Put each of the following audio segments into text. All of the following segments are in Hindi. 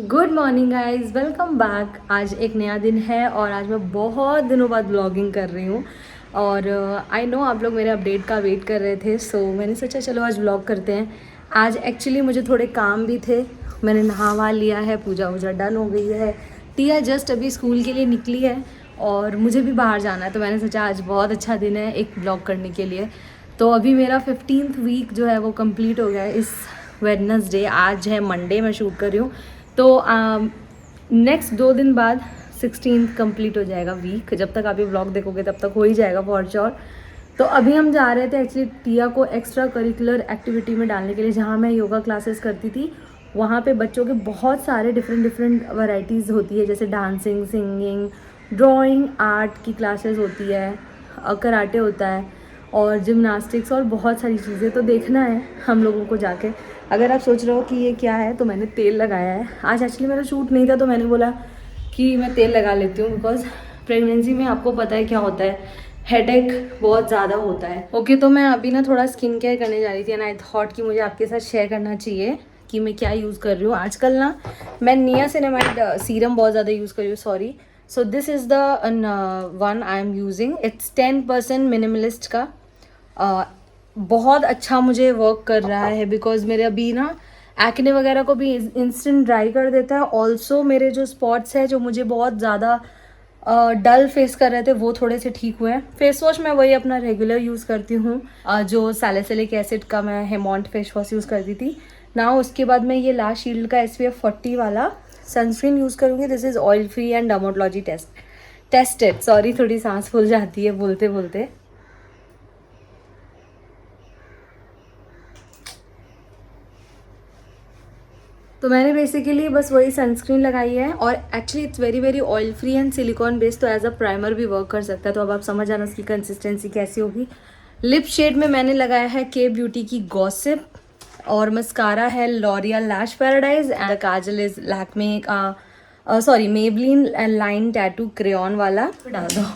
Good morning guys, welcome back. आज एक नया दिन है और आज मैं बहुत दिनों बाद ब्लॉगिंग कर रही हूँ। और आई नो आप लोग मेरे अपडेट का वेट कर रहे थे, सो मैंने सोचा चलो आज ब्लॉग करते हैं। आज एक्चुअली मुझे थोड़े काम भी थे। मैंने नहा वहा लिया है, पूजा वूजा डन हो गई है। टिया जस्ट अभी स्कूल के लिए निकली है और मुझे भी बाहर जाना है, तो मैंने सोचा आज बहुत अच्छा दिन है एक ब्लॉग करने के लिए। तो अभी मेरा 15th वीक जो है वो कंप्लीट हो गया है इस वेडनेसडे। आज है मंडे, मैं शूट कर रही हूँ। तो नेक्स्ट 2 दिन बाद 16th कंप्लीट हो जाएगा वीक। जब तक आप ये व्लॉग देखोगे तब तक हो ही जाएगा फॉर श्योर। तो अभी हम जा रहे थे एक्चुअली टिया को एक्स्ट्रा करिकुलर एक्टिविटी में डालने के लिए। जहाँ मैं योगा क्लासेस करती थी वहाँ पे बच्चों के बहुत सारे डिफरेंट वैरायटीज़ होती है, जैसे डांसिंग, सिंगिंग, ड्राइंग, आर्ट की क्लासेस होती है, कराटे होता है और जिम्नास्टिक्स और बहुत सारी चीज़ें। तो देखना है हम लोगों को जाके। अगर आप सोच रहे हो कि ये क्या है, तो मैंने तेल लगाया है। आज एक्चुअली मेरा शूट नहीं था तो मैंने बोला कि मैं तेल लगा लेती हूँ, बिकॉज प्रेगनेंसी में आपको पता है क्या होता है, हेडेक बहुत ज़्यादा होता है। ओके, तो मैं अभी ना थोड़ा स्किन केयर करने जा रही थी एंड आई थॉट कि मुझे आपके साथ शेयर करना चाहिए कि मैं क्या यूज़ कर रही हूँ आजकल ना। मैं नियासिनामाइड सीरम बहुत ज़्यादा यूज़ कर रही हूँ, sorry. So this is the one I am using. It's 10% minimalist का। बहुत अच्छा मुझे वर्क कर रहा है, बिकॉज मेरे अभी ना एक्ने वगैरह को भी इंस्टेंट ड्राई कर देता है। ऑल्सो मेरे जो स्पॉट्स है जो मुझे बहुत ज़्यादा डल फेस कर रहे थे वो थोड़े से ठीक हुए हैं। फेस वॉश मैं वही अपना रेगुलर यूज़ करती हूँ, जो सैलिसिलिक एसिड का मैं हेमॉन्ट फेस वॉश यूज़ करती थी ना। उसके बाद मैं ये ला शील्ड का SPF 40 वाला सनस्क्रीन यूज़ करूँगी। This is oil free and dermatology tested. Sorry, थोड़ी सांस फूल जाती है बोलते बोलते। तो मैंने बेसिकली बस वही सनस्क्रीन लगाई है और actually it's very very oil free and silicon based, तो एज अ प्राइमर भी वर्क कर सकता है। तो अब आप समझ आना उसकी कंसिस्टेंसी कैसी होगी। लिप शेड में मैंने लगाया है के ब्यूटी की गॉसिप और मस्कारा है L'Oreal lash paradise and kajal is Lakme का sorry Maybelline line tattoo crayon वाला। डाल दो।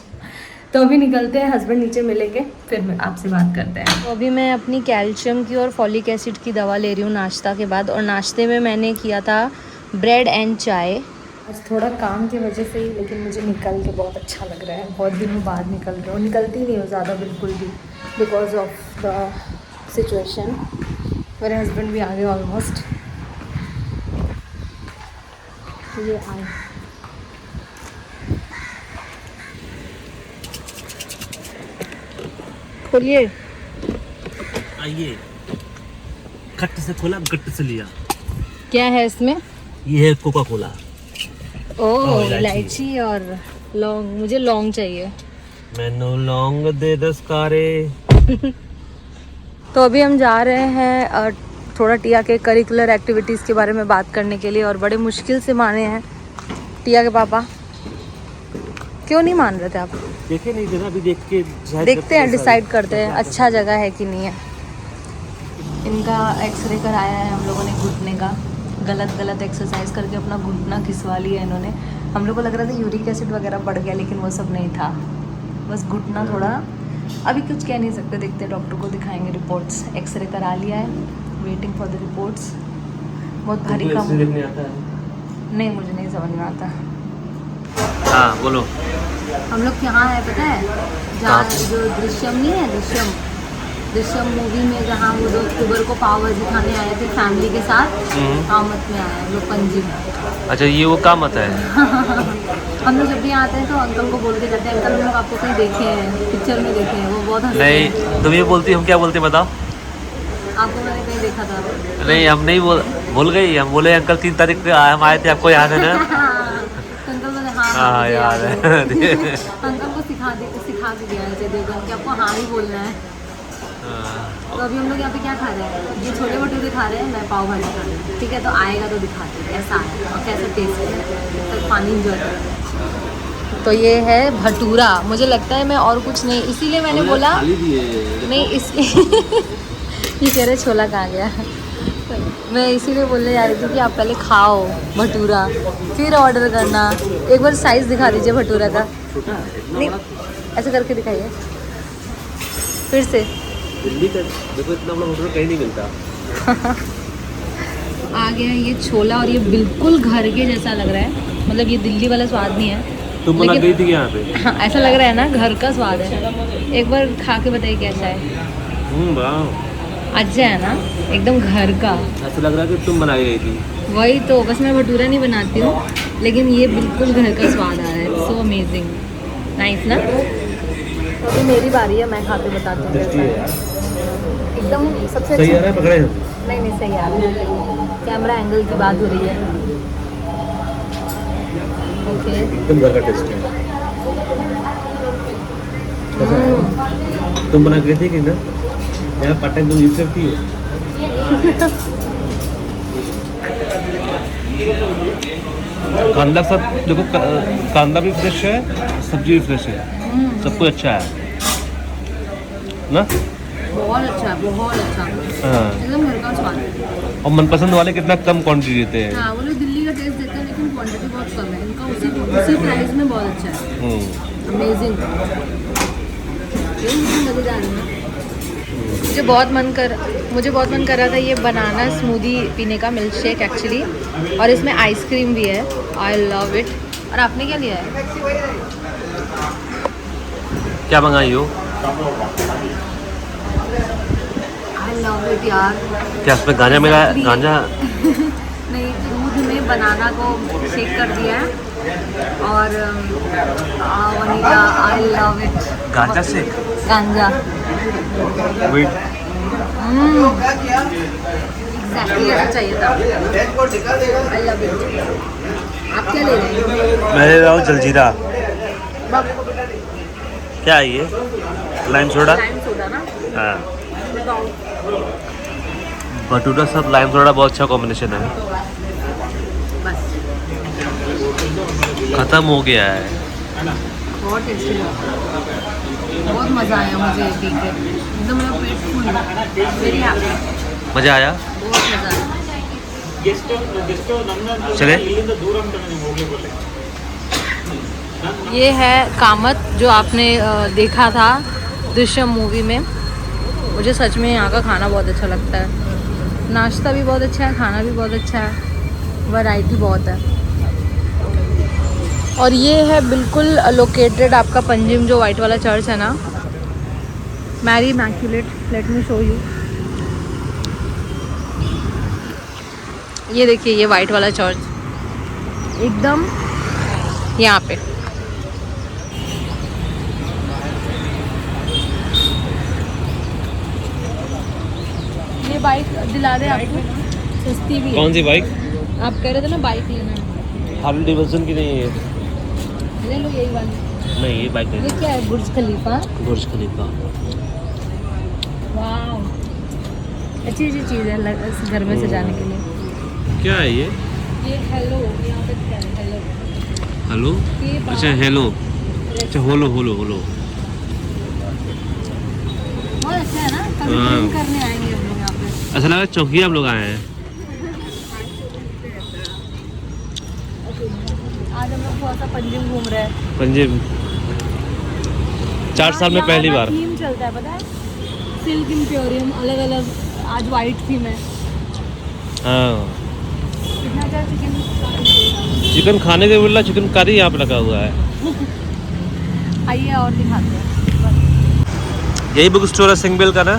तो अभी निकलते हैं, हस्बैंड नीचे मिलेंगे, फिर मैं आपसे बात करते हैं। तो अभी मैं अपनी कैल्शियम की और फॉलिक एसिड की दवा ले रही हूँ नाश्ता के बाद। और नाश्ते में मैंने किया था ब्रेड एंड चाय। आज थोड़ा काम की वजह से ही, लेकिन मुझे निकल के बहुत अच्छा लग रहा है। बहुत दिनों बाद निकल रही हूँ, निकलती नहीं हूँ ज़्यादा बिल्कुल भी, बिकॉज ऑफ द सिचुएशन। मेरे हस्बैंड भी आ गए ऑलमोस्ट। ये आए। खोलिए। आइए, खट्ट से खोला, गट्ट से लिया। क्या है इसमें? ये है कोका कोला। ओह, इलायची और लौंग। मुझे लौंग चाहिए। मैनू लौंग दे 10 कारे। तो अभी हम जा रहे हैं थोड़ा टिया के करिकुलर एक्टिविटीज़ के बारे में बात करने के लिए, और बड़े मुश्किल से माने हैं टिया के पापा। क्यों नहीं मान रहे थे आप? देखे नहीं जगह, अभी देख के देखते हैं, डिसाइड करते हैं अच्छा जगह है कि नहीं है। इनका एक्सरे कराया है हम लोगों ने घुटने का। गलत एक्सरसाइज करके अपना घुटना खिंचवा लिया इन्होंने। हम लोग को लग रहा था यूरिक एसिड वगैरह बढ़ गया, लेकिन वो सब नहीं था, बस घुटना थोड़ा। अभी कुछ कह नहीं सकते, देखते हैं, डॉक्टर को दिखाएंगे। रिपोर्ट्स एक्सरे करा लिया है, वेटिंग फॉर द रिपोर्ट्स। बहुत भारी काम नहीं, मुझे नहीं समझ में आता। हाँ बोलो। हम लोग यहाँ है पता है, जहाँ जो दृश्यम नहीं है, दृश्यम मूवी में जहाँ वो लोग अक्टूबर को पाव भाजी खाने आए थे फैमिली के साथ, कामत में आए हम लोग, पणजी में। अच्छा, ये वो कामत है। हम लोग जब भी आते हैं तो अंकल को बोल के जाते हैं, अंकल हम लोग आपको कहीं देखे हैं, पिक्चर में देखे हैं। वो बहुत हंसते हैं। नहीं, तुम ये बोलती, हम क्या बोलते बताओ? आपको मैंने कहीं देखा था? नहीं, हम नहीं भूल गई। हम बोले अंकल 3 तारीख को हम आए थे, आपको याद है ना? अंकल बोले हाँ हाँ याद है। अंकल को सिखा के दिया है देवगन कि आपको हाँ ही बोलना है। तो अभी हम लोग यहाँ पे क्या खा रहे हैं? ये छोले भटूरे खा रहे हैं, मैं पाव भाजी खा रही हूँ। ठीक है, तो आएगा तो दिखाते हैं कैसा है और कैसा टेस्ट है, तो पानी इंजॉय करें। तो ये है भटूरा। मुझे लगता है मैं और कुछ नहीं, इसीलिए मैंने बोला नहीं इसलिए ये कह रहे छोला कहाँ गया। मैं इसीलिए बोलने जा रही थी कि आप पहले खाओ भटूरा, फिर ऑर्डर करना। एक बार साइज़ दिखा दीजिए भटूरा का। नहीं, ऐसे करके दिखाइए फिर से। दिल्ली का देखो, इतना बड़ा भटूरा कहीं नहीं मिलता। आ गया है ये छोला और ये बिल्कुल घर के जैसा लग रहा है। मतलब ये दिल्ली वाला स्वाद नहीं है। तुम बना गई थी यहाँ पे? हाँ, ऐसा लग रहा है ना, घर का स्वाद है। एक बार खा के बताइए कैसा है। वाह, अच्छा है ना, एकदम घर का। ऐसा लग रहा है कि तुम बनाई गई थी। वही तो, बस मैं भटूरा नहीं बनाती हूँ, लेकिन ये बिल्कुल घर का स्वाद आ रहा है। सो अमेजिंग, नाइस ना। तो अभी मेरी बारी है, मैं खा के बताती हूँ कैसा है। एकदम सबसे सही आ रहा है, पकड़े? नहीं सही आ रहा है। कैमरा एंगल की बात हो रही है। ओके, एकदम घर का टेस्ट है। कैसा है? तुम बना गई थी कि ना? यहाँ पार्ट टाइम तुम यूज करती हो? कांदा सब देखो, कांदा भी फ्रेश है, सब्जी भी फ्रेश है, सब कुछ अच्छा है ना। बहुत अच्छा है, बहुत अच्छा, हाँ, एकदम घर का स्वाद है। और मनपसंद वाले कितना कम क्वांटिटी देते हैं। हाँ, वो लोग दिल्ली का टेस्ट देते हैं, लेकिन क्वांटिटी बहुत कम है इनका। उसी प्राइस में बहुत अच्छा है। अमेजिंग, मज़ेदार है। मुझे बहुत मन कर रहा था ये बनाना स्मूदी पीने का, मिल्क शेक एक्चुअली, और इसमें आइसक्रीम भी है। I love it. और आपने क्या लिया है? क्या मंगाई हो? आई लव इट यार। क्या उसमें गांजा मिला है? गांजा नहीं, दूध में बनाना को शेक कर दिया है और वनीला। I love it. गांजा शेक? गांजा। वेट, एग्जैक्टली ऐसा चाहिए था। I love it. आप क्या ले रहे हैं? मैं ले रहा हूँ जलजीरा। क्या है ये? Lime soda? लाइम सोडा ना। हाँ, भटूरा सब लाइम सोडा बहुत अच्छा कॉम्बिनेशन है। बस, खत्म हो गया है। बहुत टेस्टी लगा, बहुत मज़ा आया मुझे पी के। एकदम मेरा पेट फुल है। Very happy. मज़ा आया? बहुत मज़ा आया। चले। ये है कामत, जो आपने देखा था दृश्यम मूवी में। मुझे सच में यहाँ का खाना बहुत अच्छा लगता है। नाश्ता भी बहुत अच्छा है, खाना भी बहुत अच्छा है, वैरायटी बहुत है। और ये है बिल्कुल लोकेटेड आपका पंजिम, जो वाइट वाला चर्च है ना, Mary Immaculate. Let me show you. ये देखिए, ये वाइट वाला चर्च एकदम यहाँ पे। ये बाइक दिला दे आपको, सस्ती भी है। कौन सी बाइक? आप कह रहे थे ना बाइक लेना है। हार्ले डेविडसन की नहीं है? ले लो यही वाली। नहीं, ये बाइक ये नहीं। क्या है? बुर्ज खलीफा। बुर्ज खलीफा। वाह, अच्छी चीज़ है घर में सजाने के लिए। क्या है ये? ये हेलो, यहाँ पे क्या है? हेलो। हेलो? ये अच्छा, हेलो। अच्छा, होलो होलो होलो। बहुत अच्छा है ना, कभी हाँ। ड्रिंक करने आएंगे हम लोग यहाँ पे। ऐसा लगा चौकी हम लोग आए हैं। आज हम लोग थोड़ा सा पंजिम घूम रहे हैं। पंजिम 4 साल में पहली बार। थीम चलता है, पता है? सिल्क इम्प्योरियम, अलग अलग। आज वाइट थीम है। हाँ, कितना क्या चिकन? चिकन खाने के बोला, चिकन कारी यहाँ पे लगा हुआ है। आइए और दिखाते हैं। यही बुक स्टोर है सिंगबेल का ना?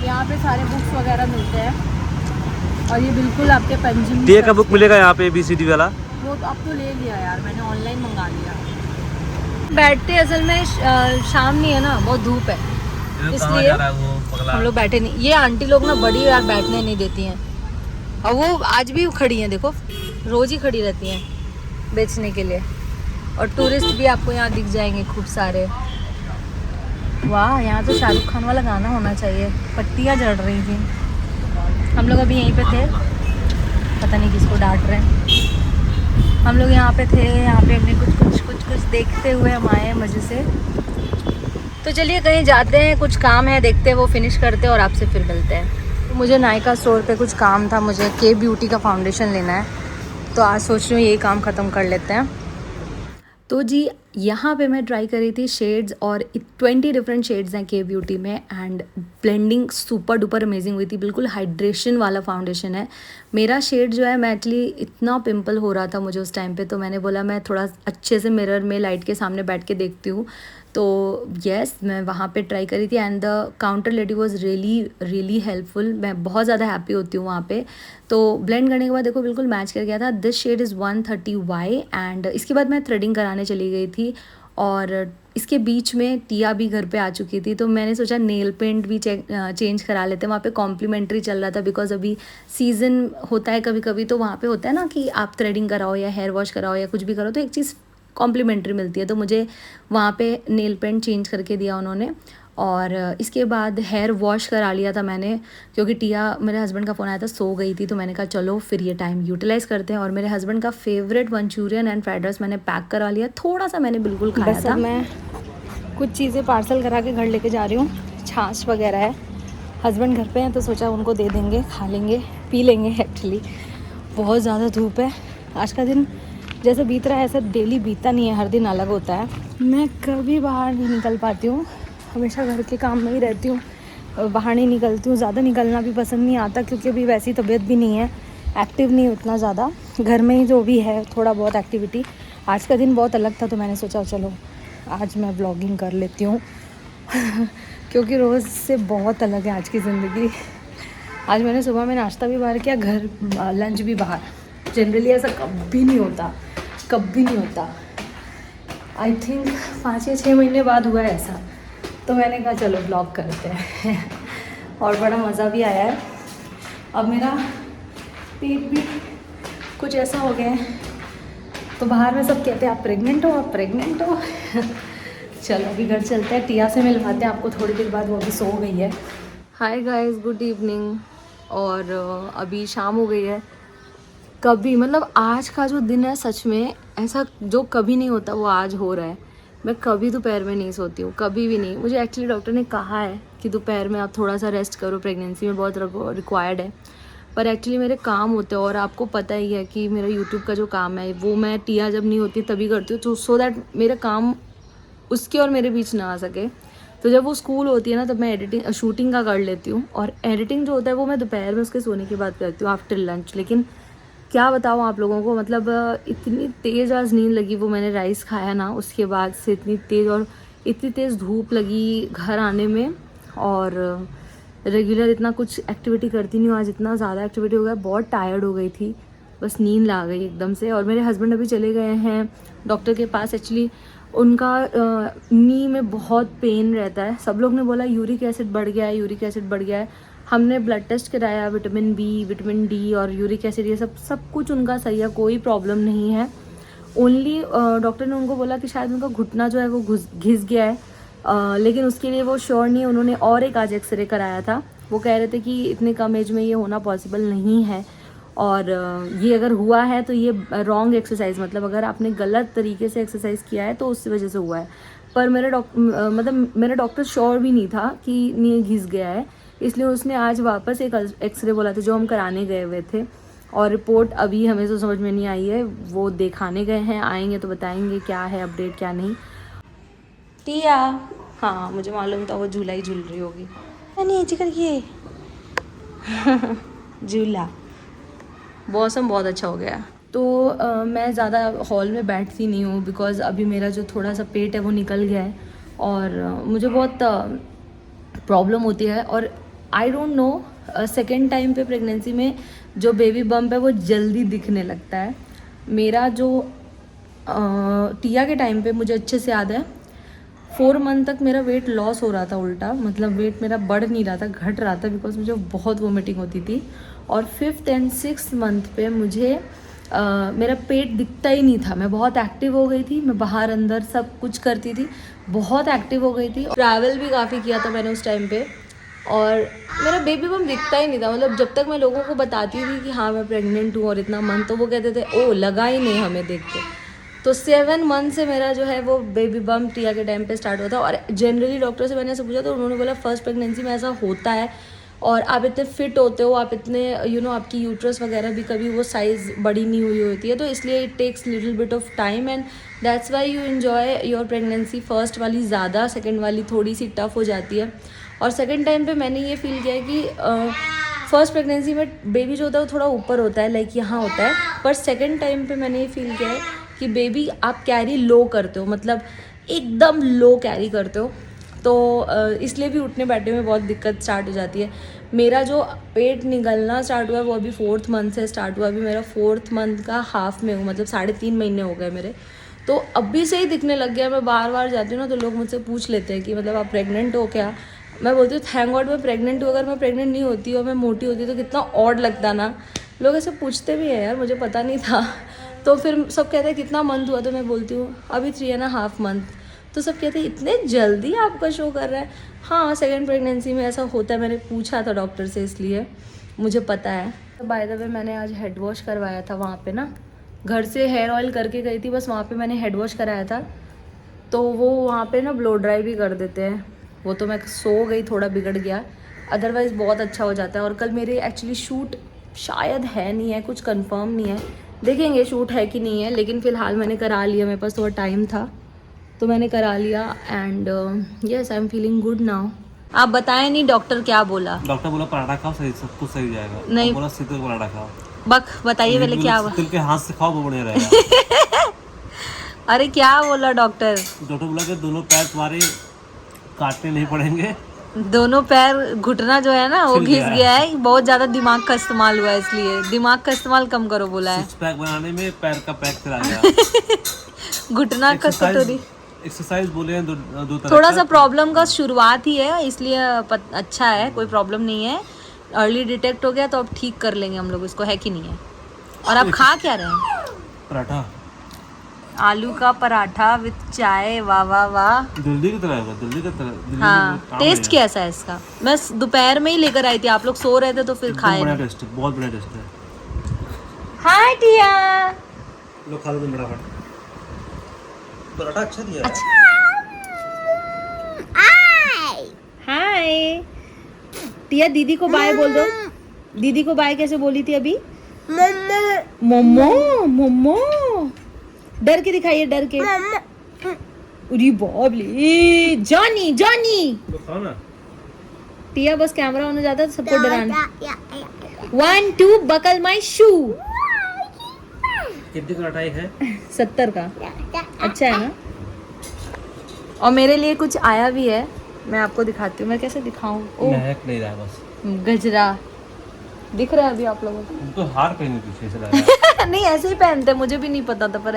यहाँ पे सारे बुक्स वगैरह मिलते हैं, और ये बिल्कुल आपके पंजिम। टीए का बुक मिलेगा यहाँ पे, ABCD वाला। वो तो अब तो ले लिया यार, मैंने ऑनलाइन मंगा लिया। बैठते असल में शाम नहीं है ना, बहुत धूप है, इसलिए हम लोग बैठे नहीं। ये आंटी लोग ना बड़ी यार बैठने नहीं देती हैं, और वो आज भी खड़ी हैं, देखो रोज़ ही खड़ी रहती हैं बेचने के लिए। और टूरिस्ट भी आपको यहाँ दिख जाएंगे खूब सारे। वाह, यहाँ तो शाहरुख खान वाला गाना होना चाहिए। पत्तियाँ जड़ रही थी। हम लोग अभी यहीं पे थे, पता नहीं किसको डांट रहे हैं। हम लोग यहाँ पे थे, यहाँ पे हमने कुछ देखते हुए हम आए मज़े से। तो चलिए कहीं जाते हैं, कुछ काम है, देखते हैं, वो फिनिश करते हैं और आपसे फिर मिलते हैं। मुझे नायका स्टोर पे कुछ काम था, मुझे के ब्यूटी का फाउंडेशन लेना है, तो आज सोच रही हूँ यही काम ख़त्म कर लेते हैं। तो जी यहाँ पे मैं ट्राई करी थी शेड्स और 20 डिफरेंट शेड्स हैं के ब्यूटी में and blending super duper amazing हुई थी। बिल्कुल हाइड्रेशन वाला फाउंडेशन है। मेरा शेड जो है, मैं एक्चुअली इतना पिंपल हो रहा था मुझे उस टाइम पे, तो मैंने बोला मैं थोड़ा अच्छे से मिरर में लाइट के सामने बैठ के देखती हूँ। तो येस, मैं वहाँ पे ट्राई करी थी and the counter lady was really helpful. मैं बहुत ज़्यादा हैप्पी होती हूँ वहाँ पे। तो ब्लेंड करने के बाद देखो बिल्कुल मैच कर गया था। This shade is 130Y and इसके बाद मैं थ्रेडिंग कराने चली गई थी और इसके बीच में टिया भी घर पे आ चुकी थी, तो मैंने सोचा नेल पेंट भी चेंज करा लेते हैं। वहाँ पे कॉम्प्लीमेंट्री चल रहा था बिकॉज अभी सीज़न होता है कभी कभी, तो वहाँ पे होता है ना कि आप थ्रेडिंग कराओ या हेयर वॉश कराओ या कुछ भी करो तो एक चीज़ कॉम्प्लीमेंट्री मिलती है। तो मुझे वहाँ पे नेल पेंट चेंज करके दिया उन्होंने और इसके बाद हेयर वॉश करा लिया था मैंने, क्योंकि टिया, मेरे हस्बैंड का फ़ोन आया था, सो गई थी। तो मैंने कहा चलो फिर ये टाइम यूटिलाइज़ करते हैं। और मेरे हस्बैंड का favourite Manchurian and fried rice मैंने पैक करा लिया। थोड़ा सा मैंने बिल्कुल खाया था। मैं कुछ चीज़ें पार्सल करा के घर लेके जा रही हूँ। छाछ वगैरह है, हस्बैंड घर पे हैं तो सोचा उनको दे देंगे, खा लेंगे, पी लेंगे। एक्चुअली बहुत ज़्यादा धूप है। आज का दिन जैसे बीत रहा है ऐसा डेली बीतता नहीं है, हर दिन अलग होता है। मैं कभी बाहर नहीं निकल पाती हूँ, हमेशा घर के काम में ही रहती हूँ, बाहर नहीं निकलती हूँ। ज़्यादा निकलना भी पसंद नहीं आता क्योंकि अभी वैसी तबीयत भी नहीं है, एक्टिव नहीं उतना ज़्यादा। घर में ही जो भी है थोड़ा बहुत एक्टिविटी। आज का दिन बहुत अलग था तो मैंने सोचा चलो आज मैं व्लॉगिंग कर लेती हूँ क्योंकि रोज़ से बहुत अलग है आज की ज़िंदगी। आज मैंने सुबह में नाश्ता भी बाहर किया, घर लंच भी बाहर। जनरली ऐसा कभी नहीं होता, कभी नहीं होता। आई थिंक 5 या 6 महीने बाद हुआ है ऐसा। तो मैंने कहा चलो ब्लॉग करते हैं और बड़ा मज़ा भी आया है। अब मेरा पेट भी कुछ ऐसा हो गया है तो बाहर में सब कहते हैं आप प्रेग्नेंट हो, आप प्रेग्नेंट हो चलो अभी घर चलते हैं, टिया से मिलवाते हैं आपको थोड़ी देर बाद, वो अभी सो गई है। Hi guys, good evening. और अभी शाम हो गई है। कभी मतलब आज का जो दिन है सच में ऐसा जो कभी नहीं होता वो आज हो रहा है। मैं कभी दोपहर में नहीं सोती हूँ, कभी भी नहीं। मुझे एक्चुअली डॉक्टर ने कहा है कि दोपहर में आप थोड़ा सा रेस्ट करो, प्रेगनेंसी में बहुत रिक्वायर्ड है। पर एक्चुअली मेरे काम होते हैं और आपको पता ही है कि मेरा यूट्यूब का जो काम है वो मैं टिया जब नहीं होती तभी करती हूँ, तो सो दैट मेरा काम उसके और मेरे बीच ना आ सके। तो जब वो स्कूल होती है ना तब मैं एडिटिंग शूटिंग का कर लेती हूँ और एडिटिंग जो होता है वो मैं दोपहर में उसके सोने के बाद करती हूँ आफ्टर लंच। लेकिन क्या बताऊँ आप लोगों को, मतलब इतनी तेज़ आज नींद लगी, वो मैंने राइस खाया ना उसके बाद से इतनी तेज़, और इतनी तेज़ धूप लगी घर आने में। और रेगुलर इतना कुछ एक्टिविटी करती नहीं हूँ, आज इतना ज़्यादा एक्टिविटी हो गया, बहुत टायर्ड हो गई थी, बस नींद ला गई एकदम से। और मेरे हस्बैंड अभी चले गए हैं डॉक्टर के पास। एक्चुअली उनका नी में बहुत पेन रहता है। सब लोग ने बोला यूरिक एसिड बढ़ गया है, यूरिक एसिड बढ़ गया है। हमने ब्लड टेस्ट कराया, विटामिन बी, विटामिन डी और यूरिक एसिड ये सब कुछ उनका सही है, कोई प्रॉब्लम नहीं है। ओनली डॉक्टर ने उनको बोला कि शायद उनका घुटना जो है वो घिस गया है, लेकिन उसके लिए वो श्योर नहीं है। उन्होंने और एक आज एक्सरे कराया था, वो कह रहे थे कि इतने कम एज में ये होना पॉसिबल नहीं है। और ये अगर हुआ है तो ये रॉन्ग एक्सरसाइज, मतलब अगर आपने गलत तरीके से एक्सरसाइज किया है तो उस वजह से हुआ है। पर मेरा डॉक्टर श्योर भी नहीं था कि नी घिस गया है, इसलिए उसने आज वापस एक एक्सरे बोला था जो हम कराने गए हुए थे। और रिपोर्ट अभी हमें तो समझ में नहीं आई है, वो दिखाने गए हैं, आएंगे तो बताएंगे क्या है अपडेट क्या नहीं। टिया, हाँ मुझे मालूम था वो झूला ही झूल रही होगी। नहीं ऐसे करिए झूला। मौसम बहुत अच्छा हो गया तो मैं ज़्यादा हॉल में बैठती नहीं हूँ बिकॉज़ अभी मेरा जो थोड़ा सा पेट है वो निकल गया है और मुझे बहुत प्रॉब्लम होती है। और I don't know, second time पे प्रेगनेंसी में जो बेबी बम्प है वो जल्दी दिखने लगता है। मेरा जो टिया के टाइम पे मुझे अच्छे से याद है 4 मंथ तक मेरा वेट लॉस हो रहा था, उल्टा मतलब वेट मेरा बढ़ नहीं रहा था, घट रहा था बिकॉज मुझे बहुत वोमिटिंग होती थी। और 5th and 6th मंथ पे मुझे मेरा पेट दिखता ही नहीं था। मैं बहुत एक्टिव हो गई थी, मैं बाहर अंदर सब कुछ करती थी, बहुत एक्टिव हो गई थी। ट्रैवल भी काफ़ी किया था मैंने उस टाइम पे और मेरा बेबी बम दिखता ही नहीं था। मतलब जब तक मैं लोगों को बताती थी कि हाँ मैं प्रेग्नेंट हूँ और इतना मंथ, तो वो कहते थे ओ लगा ही नहीं हमें देख के। तो 7 मंथ से मेरा जो है वो बेबी बम टिया के टाइम पे स्टार्ट हुआ था। और जनरली डॉक्टर से मैंने ऐसे पूछा तो उन्होंने बोला फर्स्ट प्रेगनेंसी में ऐसा होता है, और आप इतने फिट होते हो, आप इतने आपकी यूट्रस वगैरह भी कभी वो साइज़ बड़ी नहीं हुई होती है, तो इसलिए it takes little bit of time and that's why you enjoy your pregnancy. First वाली ज़्यादा, सेकेंड वाली थोड़ी सी टफ हो जाती है। और सेकेंड टाइम पे मैंने ये फील किया है कि फर्स्ट प्रेगनेंसी में बेबी जो होता है वो थोड़ा ऊपर होता है, लाइक यहाँ होता है, पर सेकेंड टाइम पे मैंने ये फील किया है कि बेबी आप कैरी लो करते हो, मतलब एकदम लो कैरी करते हो, तो इसलिए भी उठने बैठने में बहुत दिक्कत स्टार्ट हो जाती है। मेरा जो पेट निकलना स्टार्ट हुआ है वो अभी 4th मंथ से स्टार्ट हुआ, अभी मेरा 4th मंथ का हाफ में हूँ, मतलब 3.5 महीने हो गए मेरे, तो अभी से ही दिखने लग गया। मैं बार बार जाती हूँ ना तो लोग मुझसे पूछ लेते हैं कि मतलब आप प्रेग्नेंट हो क्या। मैं बोलती हूँ थैंक गॉड मैं प्रेग्नेंट हूँ, अगर मैं प्रेग्नेंट नहीं होती और मैं मोटी होती तो कितना ऑड लगता ना। लोग ऐसे पूछते भी हैं यार, मुझे पता नहीं था। तो फिर सब कहते हैं कितना मंथ हुआ, तो मैं बोलती हूँ अभी 3.5 मंथ। तो सब कहते हैं इतने जल्दी आपका शो कर रहा है। हाँ, सेकेंड प्रेगनेंसी में ऐसा होता है, मैंने पूछा था डॉक्टर से इसलिए मुझे पता है। तो बाय द वे मैंने आज हेड वॉश करवाया था वहाँ पे ना, घर से हेयर ऑयल करके गई थी, बस वहाँ पे मैंने हेड वॉश कराया था। तो वो वहाँ पे ना ब्लो ड्राई भी कर देते हैं, वो तो मैं सो गई, थोड़ा बिगड़ गया, अदरवाइज़ बहुत अच्छा हो जाता है। और कल मेरे एक्चुअली शूट शायद है नहीं है, कुछ कंफर्म नहीं है, देखेंगे शूट है कि नहीं है, लेकिन फ़िलहाल मैंने करा लिया, मेरे पास थोड़ा टाइम था तो मैंने करा लिया and yes I am feeling good now. आप बताएं नहीं डॉक्टर क्या बोला? डॉक्टर बोला पराठा खाओ, सही सब कुछ सही जाएगा। नहीं बोला सीधे पराठा खाओ। बक बताइए पहले क्या हुआ? तिल के हाथ से खाओ वो बढ़िया रहेगा। अरे क्या बोला डॉक्टर? डॉक्टर बोला कि दोनों पैर तुम्हारे काटने नहीं पड़ेंगे। दोनों पैर, घुटना जो है ना वो घिस गया है, बहुत ज्यादा दिमाग का इस्तेमाल हुआ है, इसलिए दिमाग का इस्तेमाल कम करो बोला है। 6 पैक बनाने में पैर का पैक चला गया। घुटना का कटोरी एक्सरसाइज बोले हैं दो तरह थोड़ा सा प्रॉब्लम का शुरुआत ही है, इसलिए अच्छा है, कोई प्रॉब्लम नहीं है, अर्ली डिटेक्ट हो गया तो अब ठीक कर लेंगे हम लोग इसको, है कि नहीं है। और आप खा क्या रहे हैं? पराठा, आलू का पराठा विद चाय, वाह वाह वाह। दिल्ली की तरह होगा, दिल्ली की तरह। हाँ, टेस्ट कैसा है इसका? मैं दोपहर में ही लेकर आई थी, आप लोग सो रहे थे तो फिर खाए बड़ा नहीं। टेस्ट है, बहुत बड़ा टेस्ट है। हाय टिया, लो खा लो तुम फटाफट। पराठा अच्छा दिया है। हाय टिया, दीदी को बाय बोल दो। दीदी को बाय कैसे बोली थी अभी? मोमो मोमो, डर के दिखाइए, डर के। अरे बाप रे, जॉनी जॉनी। लो खाओ ना। टिया बस कैमरा होने जाता है तो सबको डराना। 1 2 बकल माई शू। कितने का पराठा है? 70 का। अच्छा है ना? और मेरे लिए कुछ आया भी है, मैं आपको दिखाती हूँ। मैं कैसे दिखाऊं? महक नहीं रहा है बस। गजरा दिख रहा है अभी आप लोगों को? उनको हार पहनी पीछे से लगा। नहीं ऐसे ही पहनते, मुझे भी नहीं पता था, पर